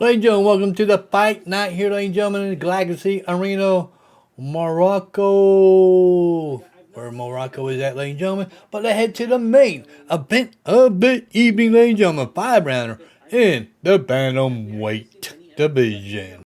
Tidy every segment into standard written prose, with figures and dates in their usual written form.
Ladies and gentlemen, welcome to the fight night here, ladies and gentlemen, in the Galaxy Arena, Morocco. Where Morocco is at, ladies and gentlemen. But let's head to the main event of the evening, ladies and gentlemen. 5-rounder in the Bantamweight division.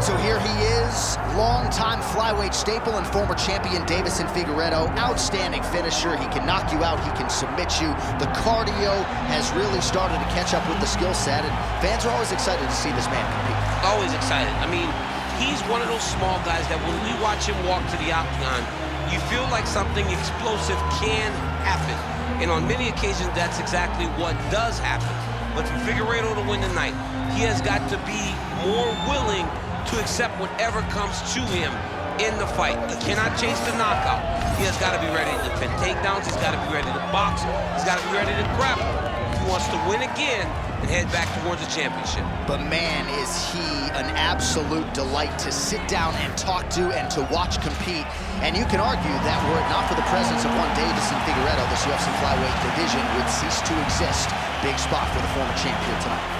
So here he is, longtime flyweight staple and former champion Deiveson Figueiredo. Outstanding finisher. He can knock you out, he can submit you. The cardio has really started to catch up with the skill set, and fans are always excited to see this man compete. Always excited. I mean, he's one of those small guys that when we watch him walk to the octagon, you feel like something explosive can happen. And on many occasions, that's exactly what does happen. But for Figueiredo to win tonight, he has got to be more willing to accept whatever comes to him in the fight. He cannot chase the knockout. He has got to be ready to defend takedowns. He's got to be ready to box. He's got to be ready to grapple. He wants to win again and head back towards the championship. But man, is he an absolute delight to sit down and talk to and to watch compete. And you can argue that were it not for the presence of one Deiveson Figueiredo, this UFC flyweight division would cease to exist. Big spot for the former champion tonight.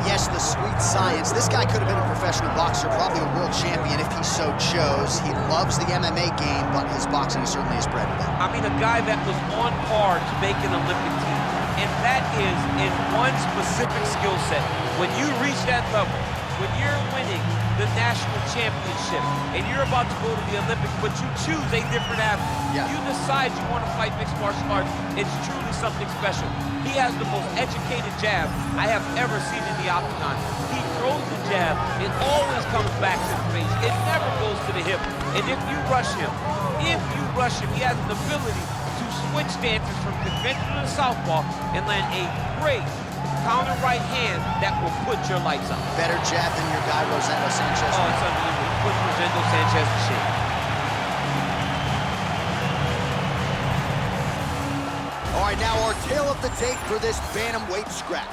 Yes, the sweet science. This guy could have been a professional boxer, probably a world champion if he so chose. He loves the MMA game, but his boxing certainly is bred with it. I mean, a guy that was on par to make an Olympic team, and that is in one specific skill set. When you reach that level, when you're winning the national championship, and you're about to go to the Olympics, but you choose a different athlete. Yeah. You decide you want to fight mixed martial arts. It's truly something special. He has the most educated jab I have ever seen in the octagon. He throws the jab, it always comes back to the face. It never goes to the hip. And if you rush him, he has an ability to switch stances from conventional to southpaw and land a great counter right hand that will put your lights on. Better jab than your guy, Rosendo Sanchez. Oh, it's unbelievable. He put Rosendo Sanchez to shame. All right, now our tail of the tape for this bantamweight scrap.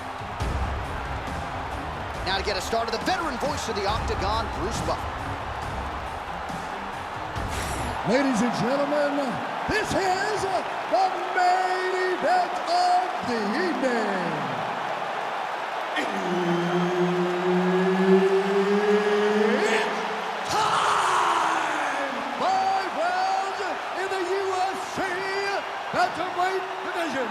Now to get us started, the veteran voice of the octagon, Bruce Buffer. Ladies and gentlemen, this is the main event of the evening. It's time! 5 rounds in the UFC Bantamweight division.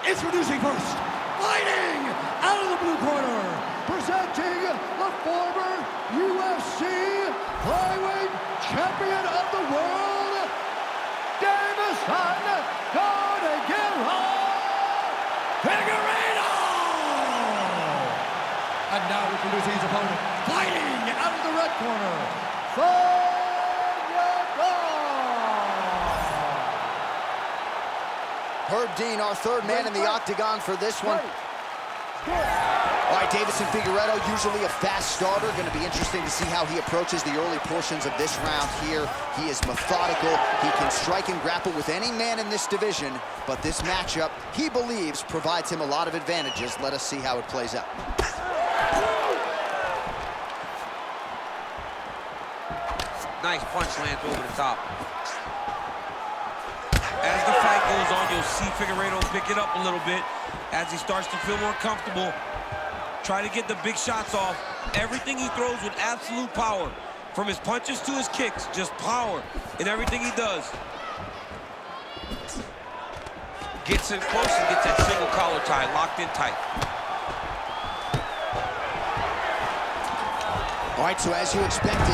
Introducing first, fighting out of the blue corner, presenting the former UFC flyweight champion of the world, Deiveson Figueiredo! And now introducing his opponent, fighting out of the red corner, Herb Dean, our third man in the octagon for this one. All right, Deiveson Figueiredo, usually a fast starter. Going to be interesting to see how he approaches the early portions of this round here. He is methodical. He can strike and grapple with any man in this division, but this matchup, he believes, provides him a lot of advantages. Let us see how it plays out. Nice punch lands over the top. As the fight goes on, you'll see Figueiredo pick it up a little bit as he starts to feel more comfortable. Try to get the big shots off. Everything he throws with absolute power. From his punches to his kicks, just power in everything he does. Gets in close and gets that single collar tie locked in tight. All right, so as you expected,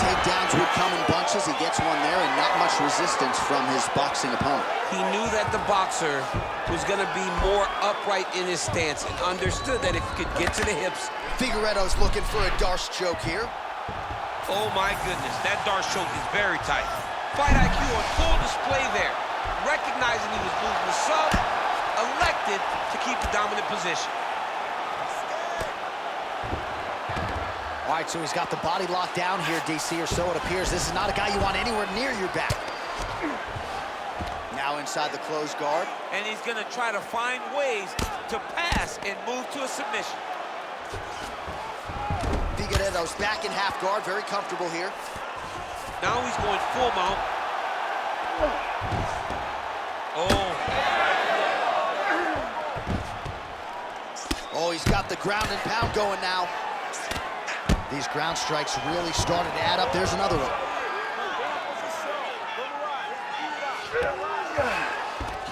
takedowns would come in bunches. He gets one there, and not much resistance from his boxing opponent. He knew that the boxer was going to be more upright in his stance and understood that if he could get to the hips. Figueiredo's looking for a Darce choke here. Oh, my goodness, that Darce choke is very tight. Fight IQ on full display there. Recognizing he was losing the sub, elected to keep the dominant position. All right, so he's got the body locked down here, DC, or so it appears. This is not a guy you want anywhere near your back. Now inside the closed guard. And he's going to try to find ways to pass and move to a submission. Figueiredo's back in half guard, very comfortable here. Now he's going full mount. Oh, he's got the ground and pound going now. These ground strikes really started to add up. There's another one.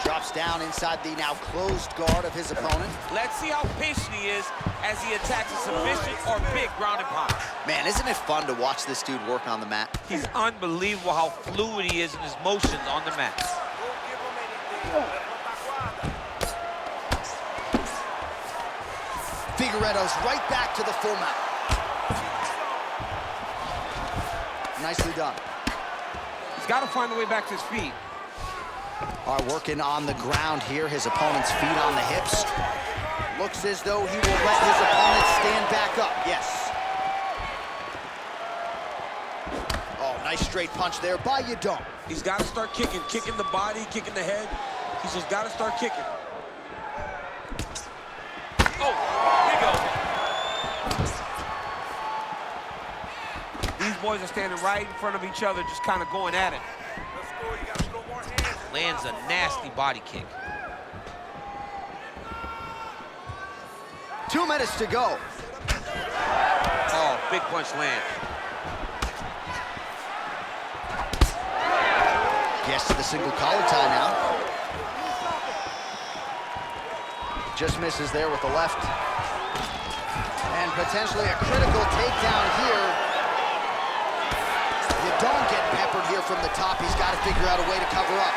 Drops down inside the now closed guard of his opponent. Let's see how patient he is as he attacks a submission or big ground and pound. Man, isn't it fun to watch this dude work on the mat? He's unbelievable how fluid he is in his motions on the mat. Figueiredo's right back to the full mount. Nicely done. He's got to find a way back to his feet. All right, working on the ground here. His opponent's feet on the hips. Looks as though he will let his opponent stand back up. Yes. Oh, nice straight punch there by Yadong. He's got to start kicking the body, kicking the head. He's just got to start kicking. Oh, big elbow. These boys are standing right in front of each other, just kind of going at it. Lands a nasty body kick. 2 minutes to go. Oh, big punch land. Gets to the single collar tie now. Just misses there with the left. And potentially a critical takedown here. Yadong getting peppered here from the top. He's got to figure out a way to cover up.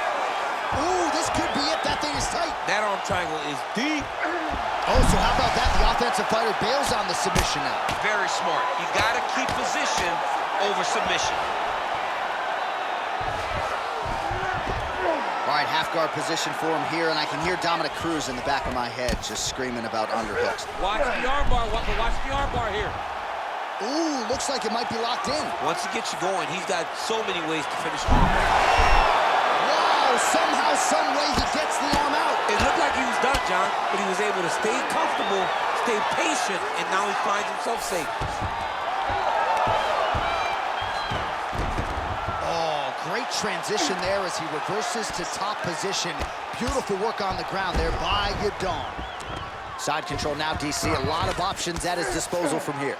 Ooh, this could be it. That thing is tight. That arm triangle is deep. Oh, so how about that? The offensive fighter bails on the submission now. Very smart. You got to keep position over submission. All right, half guard position for him here, and I can hear Dominic Cruz in the back of my head just screaming about underhooks. Watch the armbar. Watch the armbar here. Ooh, looks like it might be locked in. Once he gets you going, he's got so many ways to finish the armbar. Wow, somehow, some way he gets the arm out. It looked like he was done, John, but he was able to stay comfortable, stay patient, and now he finds himself safe. Oh, great transition there as he reverses to top position. Beautiful work on the ground there by Yadong. Side control now, DC. A lot of options at his disposal from here.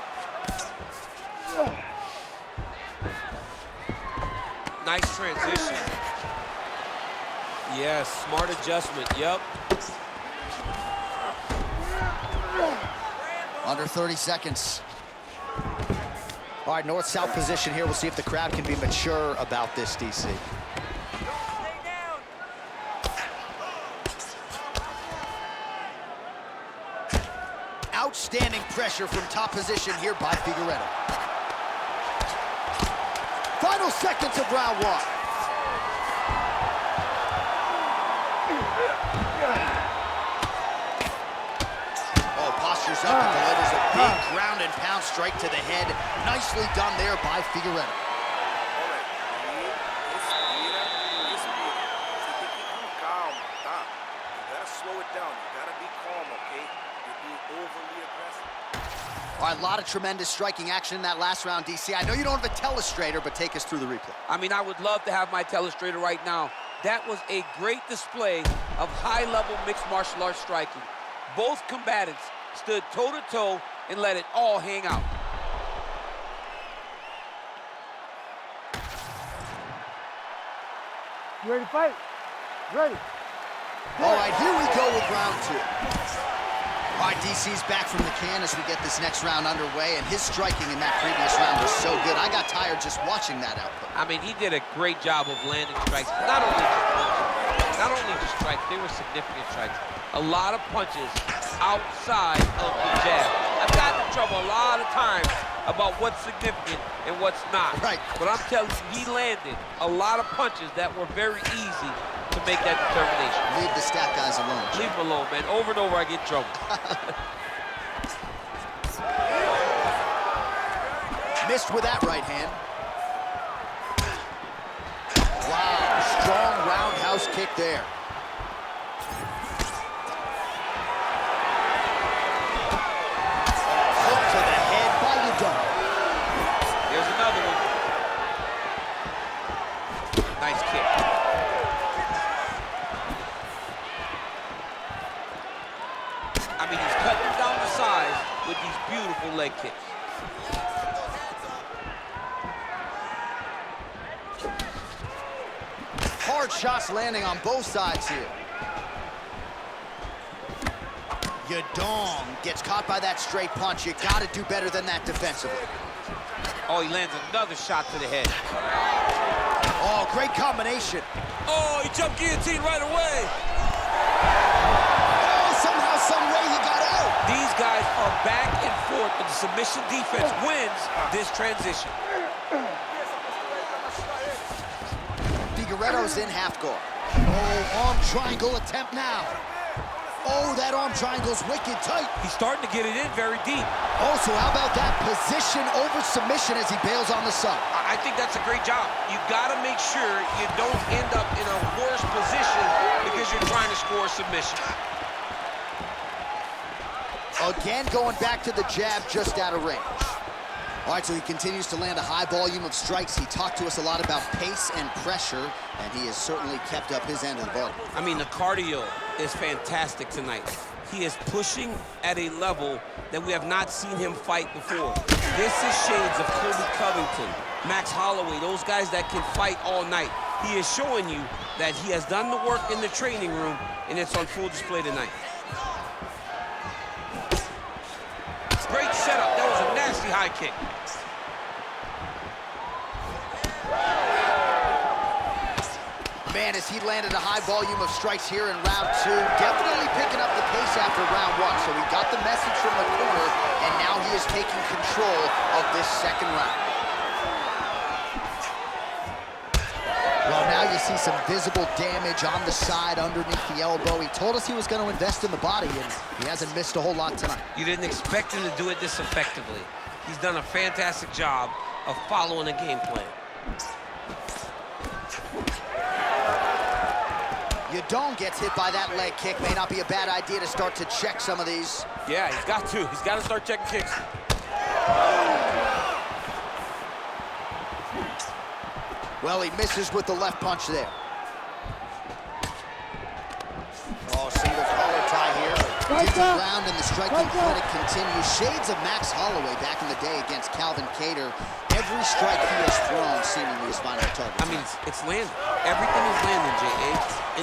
Nice transition. Yes, smart adjustment, yep. Under 30 seconds. All right, north-south position here. We'll see if the crowd can be mature about this, DC. Outstanding pressure from top position here by Figueiredo. Final seconds of round one. Oh, postures up and delivers a big ground and pound strike to the head. Nicely done there by Figueiredo. All right, a lot of tremendous striking action in that last round, DC. I know you don't have a telestrator, but take us through the replay. I mean, I would love to have my telestrator right now. That was a great display of high-level mixed martial arts striking. Both combatants stood toe-to-toe and let it all hang out. You ready to fight? Ready. All right, here we go with round two. All right, DC's back from the can as we get this next round underway, and his striking in that previous round was so good. I got tired just watching that output. I mean, he did a great job of landing strikes. Not only just strikes, they were significant strikes. A lot of punches outside of the jab. I've gotten in trouble a lot of times about what's significant and what's not. Right. But I'm telling you, he landed a lot of punches that were very easy to make that determination. Leave the stat guys alone. Leave him alone, man. Over and over, I get in trouble. Missed with that right hand. Wow, strong roundhouse kick there. Hook to the head by Yadong. Here's another one. Nice kick. I mean, he's cutting down the size with these beautiful leg kicks. Hard shots landing on both sides here. Yadong gets caught by that straight punch. You gotta do better than that defensively. Oh, he lands another shot to the head. Oh, great combination. Oh, he jumped guillotine right away. Oh, somehow, some way he got out. These guys are back and forth, but the submission defense wins this transition. Figueiredo's in half guard. Oh, arm triangle attempt now. Oh, that arm triangle's wicked tight. He's starting to get it in very deep. Oh, so how about that position over submission as he bails on the sub? I think that's a great job. You got to make sure you don't end up in a worse position because you're trying to score a submission. Again, going back to the jab just out of range. All right, so he continues to land a high volume of strikes. He talked to us a lot about pace and pressure, and he has certainly kept up his end of the bargain. I mean, the cardio is fantastic tonight. He is pushing at a level that we have not seen him fight before. This is shades of Colby Covington, Max Holloway, those guys that can fight all night. He is showing you that he has done the work in the training room, and it's on full display tonight. Great setup. That was a nasty high kick. Man, as he landed a high volume of strikes here in round two, definitely picking up the pace after round one. So he got the message from the corner, and now he is taking control of this second round. Well, now you see some visible damage on the side underneath the elbow. He told us he was going to invest in the body, and he hasn't missed a whole lot tonight. You didn't expect him to do it this effectively. He's done a fantastic job of following a game plan. Yadong gets hit by that leg kick. May not be a bad idea to start to check some of these. Yeah, he's got to. He's got to start checking kicks. Well, he misses with the left punch there. Oh, single collar tie here. Deep ground and the striking clinic continues. Shades of Max Holloway back in the day against Calvin Kattar. Every strike he has thrown seemingly is finding a target. I mean, it's landing. Everything is landing, J.A.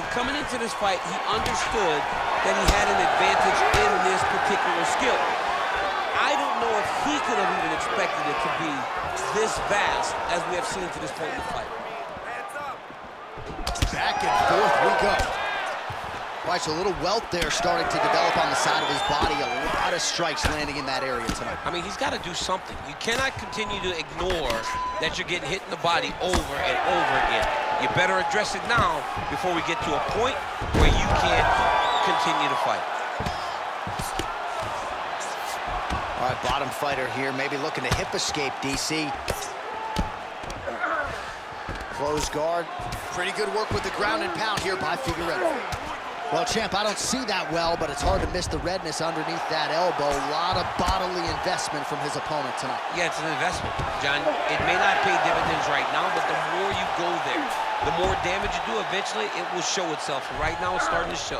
And coming into this fight, he understood that he had an advantage in this particular skill. I don't know if he could have even expected it to be this vast as we have seen to this point in the fight. Back and forth we go. Right, so a little wealth there starting to develop on the side of his body. A lot of strikes landing in that area tonight. I mean, he's got to do something. You cannot continue to ignore that you're getting hit in the body over and over again. You better address it now before we get to a point where you can't continue to fight. All right, bottom fighter here, maybe looking to hip escape, DC. Close guard. Pretty good work with the ground and pound here by Figueiredo. Well, champ, I don't see that well, but it's hard to miss the redness underneath that elbow. A lot of bodily investment from his opponent tonight. Yeah, it's an investment, John. It may not pay dividends right now, but the more you go there, the more damage you do, eventually it will show itself. Right now, it's starting to show.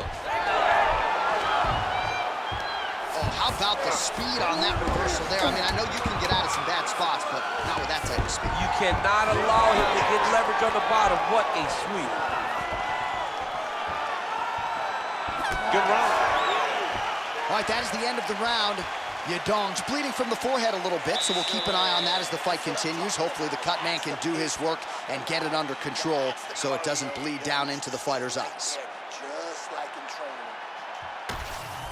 Oh, how about the speed on that reversal there? I mean, I know you can get out of some bad spots, but not with that type of speed. You cannot allow him to get leverage on the bottom. What a sweep. Good round. All right, that is the end of the round. Yadong's bleeding from the forehead a little bit, so we'll keep an eye on that as the fight continues. Hopefully the cut man can do his work and get it under control so it doesn't bleed down into the fighter's eyes.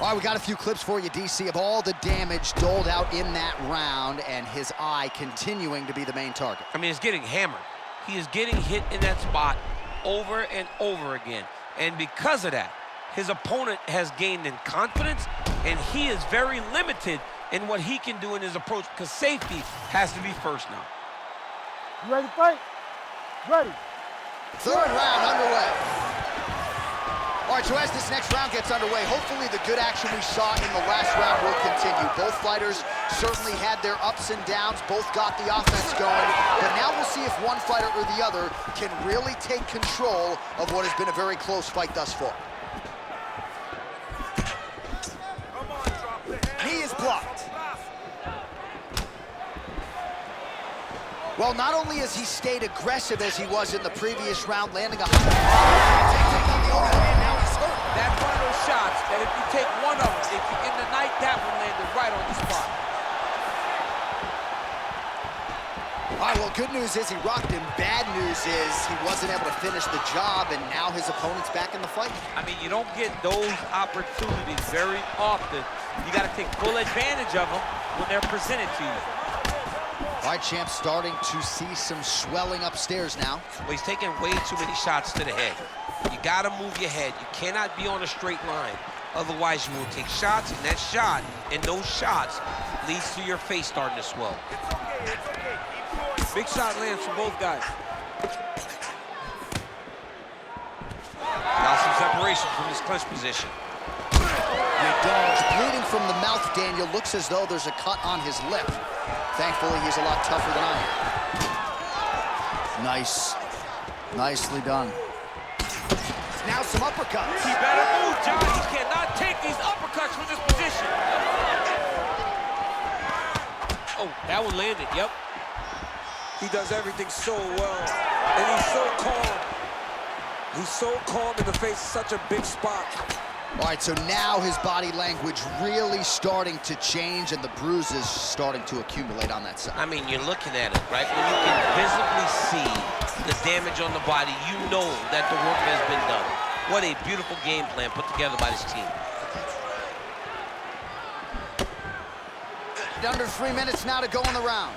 All right, we got a few clips for you, DC, of all the damage doled out in that round and his eye continuing to be the main target. I mean, he's getting hammered. He is getting hit in that spot over and over again. And because of that, his opponent has gained in confidence, and he is very limited in what he can do in his approach because safety has to be first now. You ready to fight? Ready. Third round underway. All right, so as this next round gets underway, hopefully the good action we saw in the last round will continue. Both fighters certainly had their ups and downs, both got the offense going, but now we'll see if one fighter or the other can really take control of what has been a very close fight thus far. Knee is blocked. Well, not only has he stayed aggressive as he was in the previous round, landing a That's one of those shots that if you take one of them, if you're in the night, that one landed right on the spot. All right, well, good news is he rocked him. Bad news is he wasn't able to finish the job, and now his opponent's back in the fight. I mean, you don't get those opportunities very often. You got to take full advantage of them when they're presented to you. All right, champ, starting to see some swelling upstairs now. Well, he's taking way too many shots to the head. You gotta move your head. You cannot be on a straight line. Otherwise, you will take shots, and that shot and those shots leads to your face starting to swell. Big shot lands for both guys. Now some separation from his clinch position. Yadong's bleeding from the mouth, Daniel. Looks as though there's a cut on his lip. Thankfully, he's a lot tougher than I am. Nice. Nicely done. Now some uppercuts. He better move, John. He cannot take these uppercuts from this position. Oh, that one landed, yep. He does everything so well, and he's so calm. He's so calm in the face of such a big spot. All right, so now his body language really starting to change, and the bruises starting to accumulate on that side. I mean, you're looking at it, right? When you can visibly see the damage on the body, you know that the work has been done. What a beautiful game plan put together by this team. Under 3 minutes now to go in the round.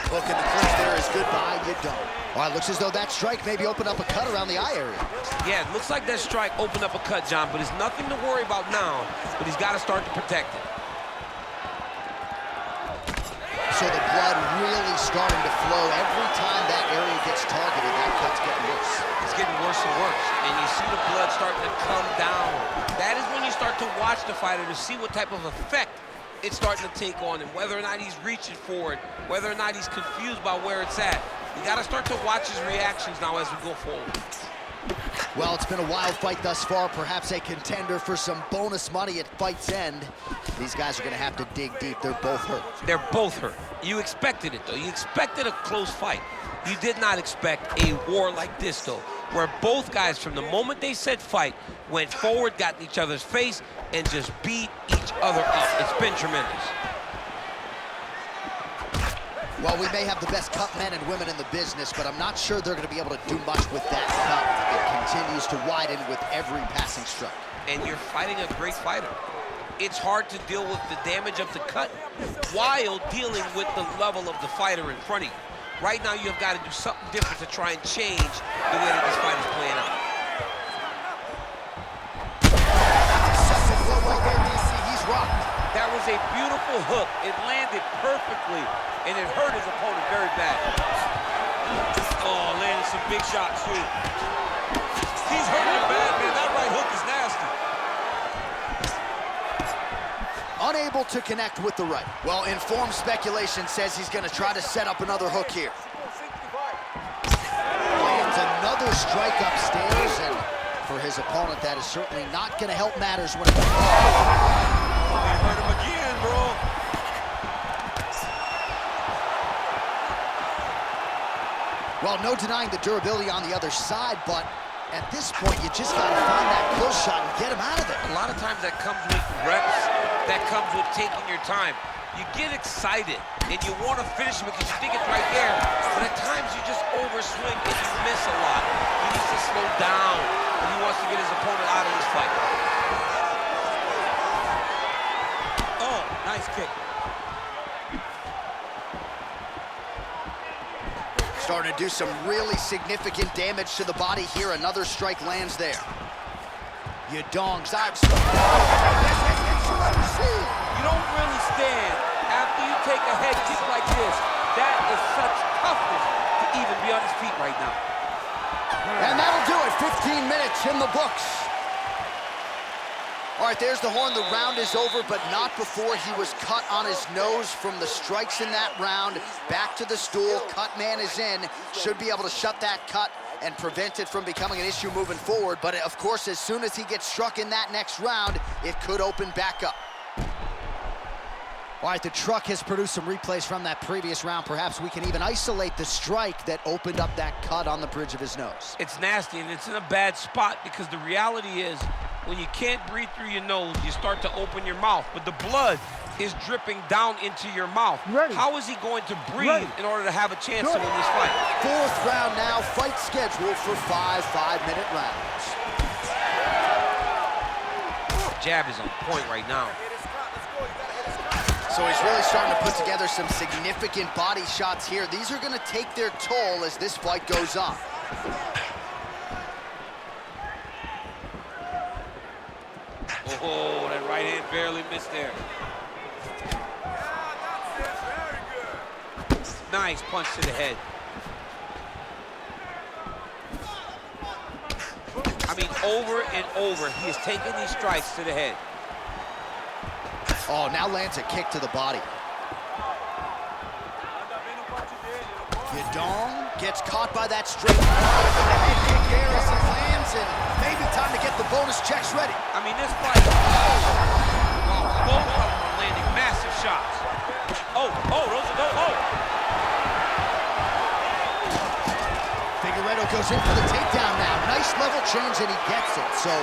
Look at the clinch there is good by Yadong. All right, looks as though that strike maybe opened up a cut around the eye area. Yeah, it looks like that strike opened up a cut, John, but it's nothing to worry about now, but he's got to start to protect it. So the blood really starting to flow. Every time that area gets targeted, that cut's getting worse. It's getting worse and worse, and you see the blood starting to come down. That is when you start to watch the fighter to see what type of effect it's starting to take on him, whether or not he's reaching for it, whether or not he's confused by where it's at. You got to start to watch his reactions now as we go forward. Well, it's been a wild fight thus far, perhaps a contender for some bonus money at fight's end. These guys are going to have to dig deep. They're both hurt. They're both hurt. You expected it, though. You expected a close fight. You did not expect a war like this, though, where both guys, from the moment they said fight, went forward, got in each other's face, and just beat each other up. It's been tremendous. Well, we may have the best cut men and women in the business, but I'm not sure they're going to be able to do much with that cut. It continues to widen with every passing strike. And you're fighting a great fighter. It's hard to deal with the damage of the cut while dealing with the level of the fighter in front of you. Right now, you've got to do something different to try and change the way that this fight is playing out. He's rocked. That was a beautiful hook. It landed perfectly, and it hurt his opponent very bad. Oh, landed some big shots, too. He's hurting him bad, man. That right hook is nasty. Unable to connect with the right. Well, informed speculation says he's going to try to set up another hook here. Lands another strike upstairs, and for his opponent, that is certainly not going to help matters when it comes to... They hurt him again, bro. Well, no denying the durability on the other side, but At this point, you just got to find that close shot and get him out of there. A lot of times that comes with reps, that comes with taking your time. You get excited, and you want to finish it because you think it's right there, but at times you just overswing and you miss a lot. He needs to slow down, and he wants to get his opponent out of this fight. Oh, nice kick. Starting to do some really significant damage to the body here. Another strike lands there. Yadong dives. You don't really stand after you take a head kick like this. That is such toughness to even be on his feet right now. And that'll do it. 15 minutes in the books. All right, there's the horn. The round is over, but not before he was cut on his nose from the strikes in that round. Back to the stool. Cut man is in. Should be able to shut that cut and prevent it from becoming an issue moving forward. But, of course, as soon as he gets struck in that next round, it could open back up. All right, the truck has produced some replays from that previous round. Perhaps we can even isolate the strike that opened up that cut on the bridge of his nose. It's nasty, and it's in a bad spot because the reality is when you can't breathe through your nose, you start to open your mouth, but the blood is dripping down into your mouth. Ready. How is he going to breathe in order to have a chance to win this fight? Fourth round now, fight scheduled for 5 5-minute rounds. Jab is on point right now. So he's really starting to put together some significant body shots here. These are going to take their toll as this fight goes on. Oh, that right hand barely missed there. Nice punch to the head. I mean, over and over, he is taking these strikes to the head. Oh, now lands a kick to the body. Yadong gets caught by that straight. The head kick there as he lands, and maybe time to get the bonus checks ready. I mean, this fight, both of them are landing massive shots. Figueiredo goes in for the takedown now. Nice level change, and he gets it. So,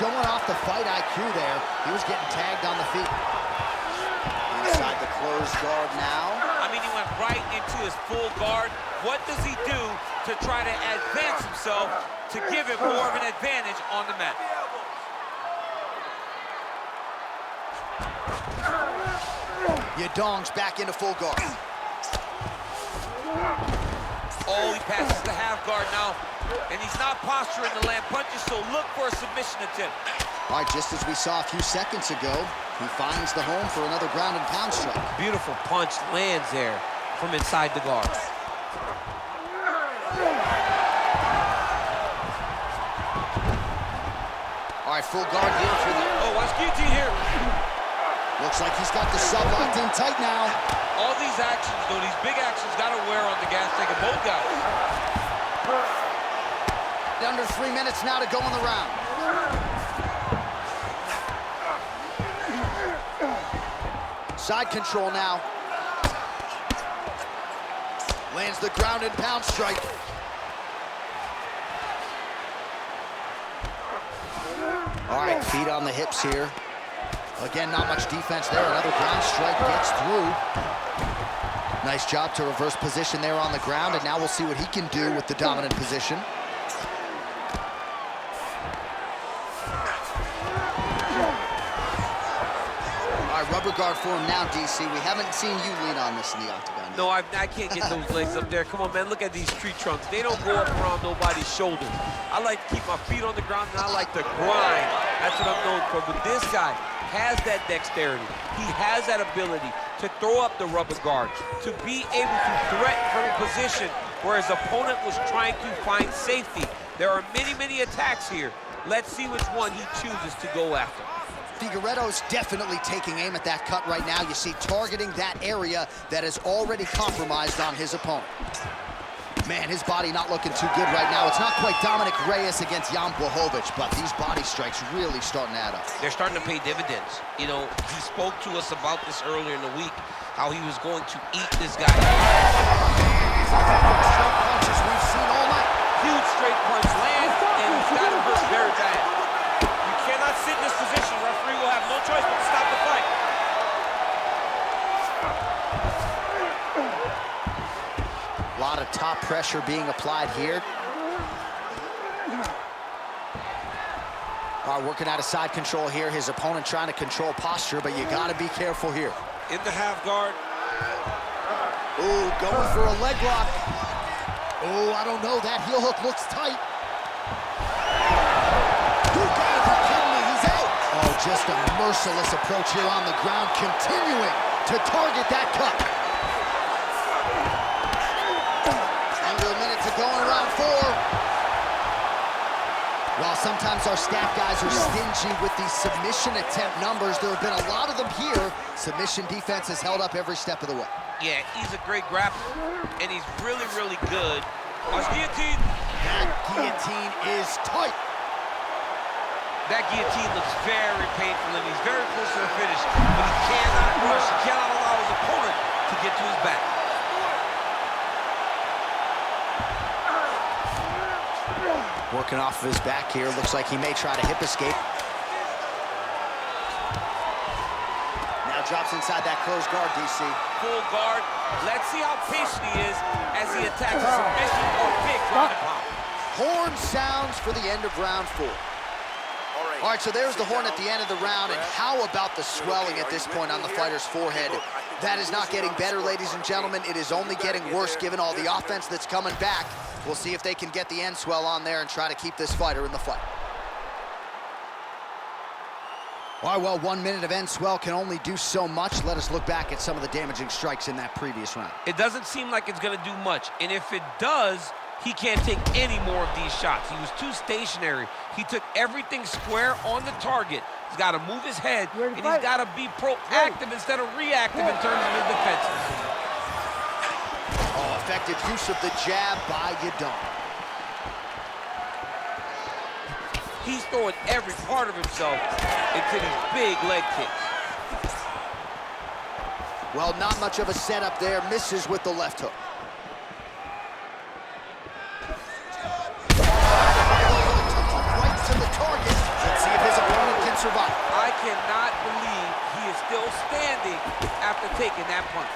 showing off the fight IQ there. He was getting tagged on the feet. Inside the closed guard now. I mean, he went right into his full guard. What does he do to try to advance himself to give him more of an advantage on the mat? Yadong's back into full guard. Oh, he passes the half guard now, and he's not posturing to land punches, so look for a submission attempt. All right, just as we saw a few seconds ago, he finds the home for another ground and pound strike. Beautiful punch lands there from inside the guard. All right, full guard here for the... Oh, watch guillotine here. Looks like he's got the sub locked in tight now. All these actions, though, these big actions, got to wear on the gas tank of both guys. Under 3 minutes now to go in the round. Side control now. Lands the ground and pound strike. All right, feet on the hips here. Again, not much defense there. Another ground strike gets through. Nice job to reverse position there on the ground, and now we'll see what he can do with the dominant position. All right, rubber guard for him now, DC. We haven't seen you lean on this in the octagon yet. No, I can't get those legs up there. Come on, man, look at these tree trunks. They don't go up around nobody's shoulders. I like to keep my feet on the ground, and I like to grind. That's what I'm known for. But this guy has that dexterity. He has that ability to throw up the rubber guard, to be able to threaten from a position where his opponent was trying to find safety. There are many, many attacks here. Let's see which one he chooses to go after. Figueiredo's definitely taking aim at that cut right now. You see, targeting that area that is already compromised on his opponent. Man, his body not looking too good right now. It's not quite Dominic Reyes against Jan Blachowicz, but these body strikes really starting to add up. They're starting to pay dividends. You know, he spoke to us about this earlier in the week, how he was going to eat this guy. Straight punches we've seen all night. Huge straight punch lands, and pressure being applied here. All right, working out of side control here. His opponent trying to control posture, but you got to be careful here. In the half guard. Ooh, going for a leg lock. Oh, I don't know. That heel hook looks tight. He's out. Oh, just a merciless approach here on the ground, continuing to target that cup. Under a minute to go in round 4. While sometimes our staff guys are stingy with the submission attempt numbers, there have been a lot of them here. Submission defense has held up every step of the way. Yeah, he's a great grappler, and he's really, really good. Watch guillotine. That guillotine is tight. That guillotine looks very painful, and he's very close to the finish. But he cannot rush. He cannot allow his opponent to get to his back. Working off of his back here. Looks like he may try to hip escape. Now drops inside that closed guard, DC. Full guard. Let's see how patient he is as he attacks a submission or big ground and pound. Horn sounds for the end of round 4. All right, so there's the horn at the end of the round, and how about the swelling at this point on the fighter's forehead? That is not getting better, ladies and gentlemen. It is only getting worse given all the offense that's coming back. We'll see if they can get the end swell on there and try to keep this fighter in the fight. All right, well, 1 minute of end swell can only do so much. Let us look back at some of the damaging strikes in that previous round. It doesn't seem like it's going to do much, and if it does, he can't take any more of these shots. He was too stationary. He took everything square on the target. He's got to move his head, and he's got to be proactive instead of reactive in terms of his defenses. Oh, effective use of the jab by Yadong. He's throwing every part of himself into these big leg kicks. Well, not much of a setup there. Misses with the left hook. Right to the target. Let's see if his opponent can survive. I cannot believe he is still standing after taking that punch.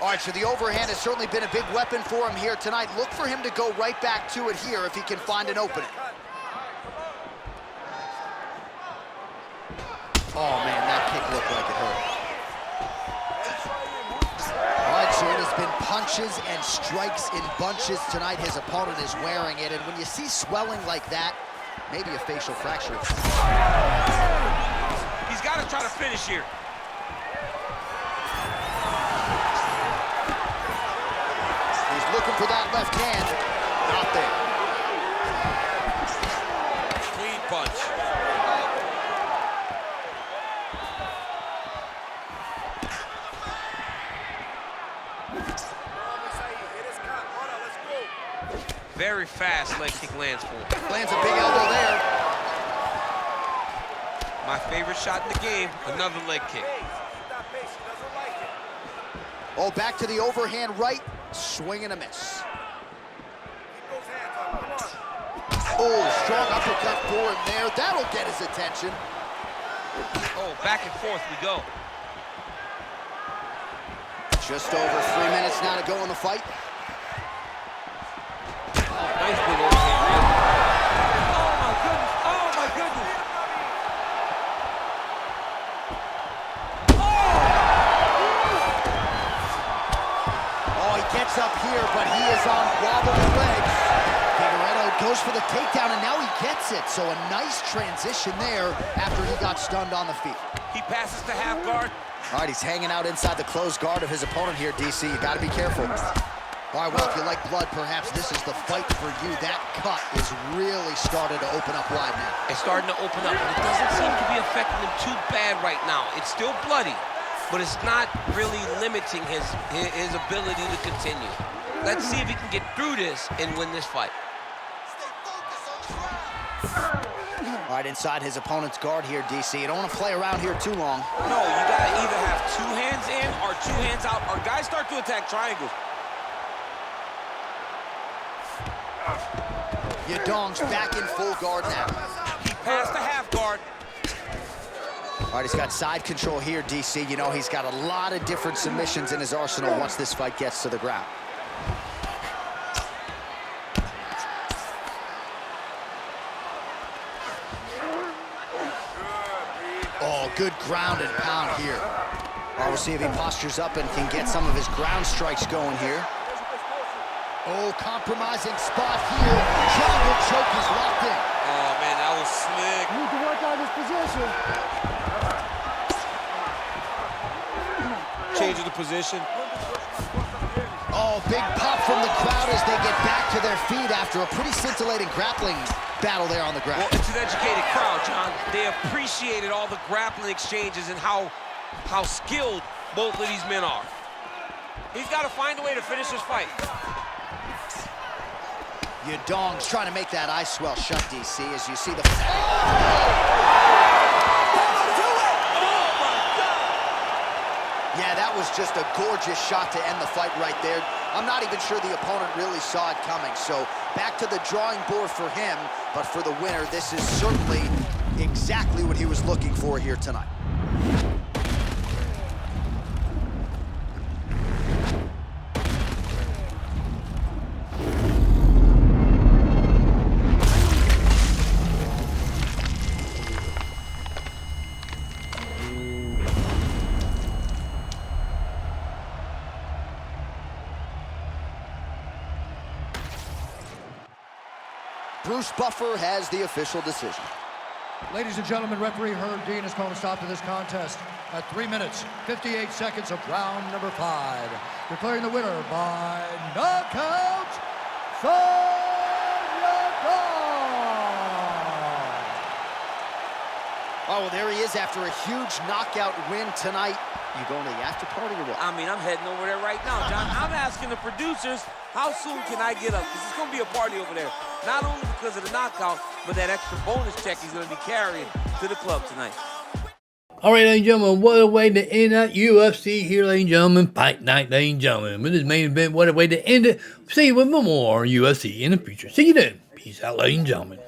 All right, so the overhand has certainly been a big weapon for him here tonight. Look for him to go right back to it here if he can find an opening. Oh, man, that kick looked like it hurt. All right, so it has been punches and strikes in bunches tonight. His opponent is wearing it, and when you see swelling like that, maybe a facial fracture. He's got to try to finish here. Looking for that left hand, not there. Clean punch. Very fast leg kick lands for him. Lands a big elbow there. My favorite shot in the game, another leg kick. Oh, back to the overhand right. Swing and a miss. Oh, strong uppercut for him there. That'll get his attention. Oh, back and forth we go. Just over 3 minutes now to go in the fight. Oh, nice big overhand. Oh, my goodness. Oh, my goodness. Gets up here, but he is on wobbling legs. Figueiredo goes for the takedown, and now he gets it. So a nice transition there after he got stunned on the feet. He passes to half guard. All right, he's hanging out inside the closed guard of his opponent here, DC. You got to be careful. All right, well, if you like blood, perhaps this is the fight for you. That cut is really started to open up wide now. It's starting to open up, but it doesn't seem to be affecting him too bad right now. It's still bloody, but it's not really limiting his ability to continue. Let's see if he can get through this and win this fight. All right, inside his opponent's guard here, DC. You don't want to play around here too long. No, you got to either have 2 hands in or 2 hands out, or guys start to attack triangles. Yadong's back in full guard now. He passed the half guard. All right, he's got side control here, DC. You know, he's got a lot of different submissions in his arsenal once this fight gets to the ground. Oh, good ground and pound here. We'll see if he postures up and can get some of his ground strikes going here. Oh, compromising spot here. Jungle choke is locked in. Oh, man, that was slick. You need to work on this position. Changing the position. Oh, big pop from the crowd as they get back to their feet after a pretty scintillating grappling battle there on the ground. Well, it's an educated crowd, John. They appreciated all the grappling exchanges and how skilled both of these men are. He's got to find a way to finish this fight. Yadong's trying to make that ice swell shut, DC, as you see the... Yeah, that was just a gorgeous shot to end the fight right there. I'm not even sure the opponent really saw it coming. So back to the drawing board for him, but for the winner, this is certainly exactly what he was looking for here tonight. Bruce Buffer has the official decision. Ladies and gentlemen, referee Herb Dean has called a stop to this contest at 3 minutes, 58 seconds of round number 5. Declaring the winner by knockout, Oh, well, there he is after a huge knockout win tonight. You going to the after party or what? I mean, I'm heading over there right now, John. I'm asking the producers, how soon can I get up? Because it's going to be a party over there. Not only because of the knockout, but that extra bonus check he's going to be carrying to the club tonight. All right, ladies and gentlemen, what a way to end that UFC here, ladies and gentlemen. Fight night, ladies and gentlemen. With this main event, what a way to end it. See you with more UFC in the future. See you then. Peace out, ladies and gentlemen.